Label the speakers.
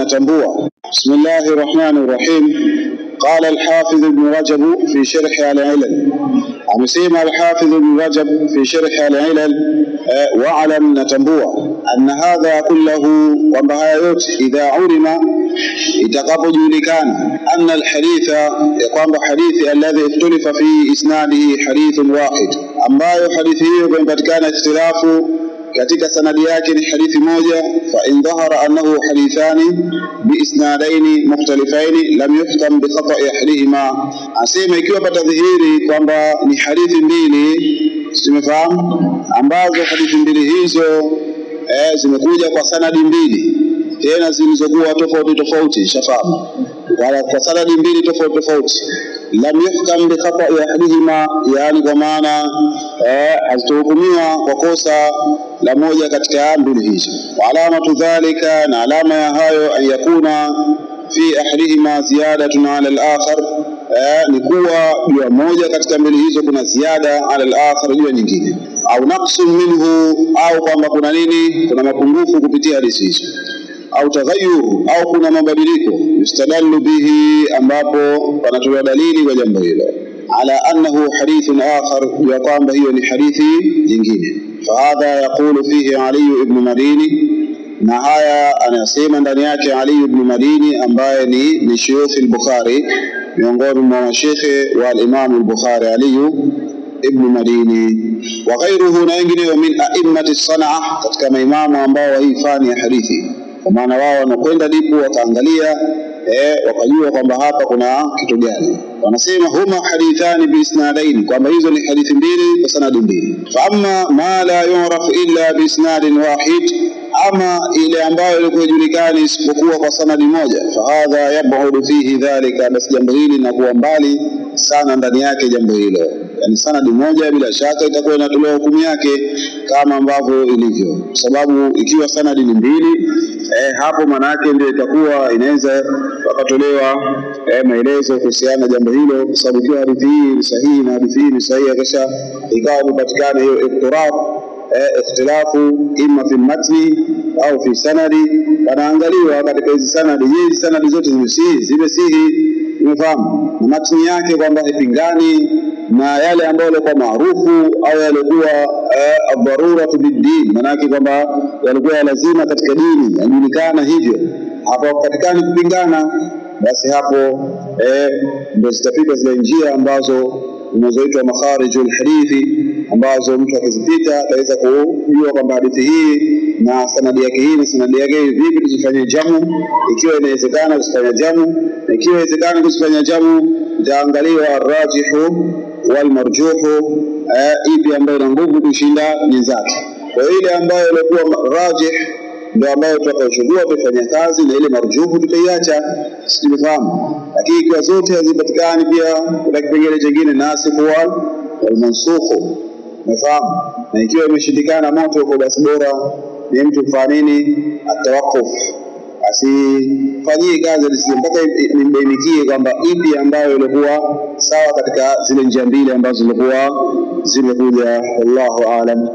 Speaker 1: mnatambua. Bismillahir Rahmanir Rahim. قال الحافظ ابن رجب في شرح العلل. amesema الحافظ ابن رجب في شرح العلل واعلم نتambua أن هذا كله kwamba haya yote idha ulima itakapojulikana anna alhaditha ya kwamba hadithi alladhi ikhtalifa fi isnadihi hadithun wahid, ambayo hadithi hiyo imepatikana ikhtilafu katika sanadi yake ni hadithi moja, fa in dhahara annahu hadithani bi isnadaini mukhtalifaini lam yuhkam bi khata'i ahadihima. Asema ikiwa patadhihiri kwamba ni hadithi mbili, tumefahamu, ambazo hadithi mbili hizo zimekuja kwa sanadi mbili tena zilizokuwa tofauti shafahamu, wala kwa sanadi mbili tofauti, lam yuhkam bi khata'i ahadihima, yani kwa maana hazituhukumiwa kwa kosa la moja katika mbili hizo. Wa alamatu dhalika, na alama ya hayo, an yakuna fi ahadihima ziyadatun ala al-akhar, ni kuwa juu moja katika mbili hizo kuna ziada ala al-akhar juu nyingine, au naqsun minhu, au kwamba kuna nini, kuna mapungufu kupitia hadithi hizo, au taghayyur, au kuna mabadiliko, yustadallu bihi, ambapo panatolewa dalili kwa jambo hilo, ala annahu hadithun akhar, ya kwamba hiyo ni hadithi nyingine. Fahadha yaqulu fihi Ali ibn Madini, na haya anasema ndani yake Ali ibn Madini ambaye ni shuyukh al-Bukhari, miongoni mwa mashaikh wa al-Imam al-Bukhari Ali ibn Madini wa ghayruhu, na wengine min a'immati as-san'ah, katika maimamu ambao wa hii fani ya hadithi, kwa maana wao wanakwenda dipu wakaangalia wakajua kwamba hapa kuna kitu gani. Wanasema huma hadithani bi isnadaini, kwamba hizo ni hadithi mbili kwa sanadi mbili. Fa amma ma la yu'rafu illa bi isnadin wahid, ama ile ambayo ilikuwa julikani isipokuwa kwa sanadi moja, fa hadha yab'udu fihi dhalika, basi jambo hili linakuwa mbali sana ndani yake jambo hilo. Yani sanadi moja bila shaka itakuwa inatolewa hukumu yake kama ambavyo ilivyo, kwa sababu ikiwa sanadi ni mbili, hapo manake ndio itakuwa inaweza wakatolewa maelezo kuhusiana jambo hilo, kwa sababu ikiwa hadithi hii ni sahihi na hadithi hii ni sahihi, kisha ikawa imepatikana hiyo iktiraf, ikhtilafu imma fi matni au fi sanadi, wanaangaliwa katika hizi sanadi, je, sanadi zote zimesihi, umefahamu, na matni yake kwamba haipingani na yale ambayo yalikuwa maarufu au yalikuwa ad-daruratu bid-din, maana yake kwamba yalikuwa lazima katika dini yajulikana hivyo, hapo katikani kupingana, basi hapo ndio zitafika zile njia ambazo zinazoitwa makharijul hadithi, ambazo mtu akizipita ataweza kujua kwamba hadithi hii na sanadi yake hii na sanadi yake vipi tuzifanye jamu, ikiwa inawezekana kuzifanya jamu, na ikiwa inawezekana kuzifanya jamu itaangaliwa ar-rajihu wal marjuhu, ipi ambayo ina nguvu kushinda nyenzake. Kwa ile ambayo ilikuwa rajih ndio ambayo tutakayochukua kufanya kazi, na ile marjuhu tutaiacha, sifahamu. Lakini kwa zote hazipatikani, pia kuna kipengele kingine nasikh wal mansukh, umefahamu, na ikiwa imeshindikana moto kwa basi bora ni mtu kufanya nini, atawakuf, asifanyie kazi mpaka nibainikie kwamba ipi ambayo ilikuwa sawa katika zile njia mbili ambazo zilikuwa zimekuja. Wallahu aalam.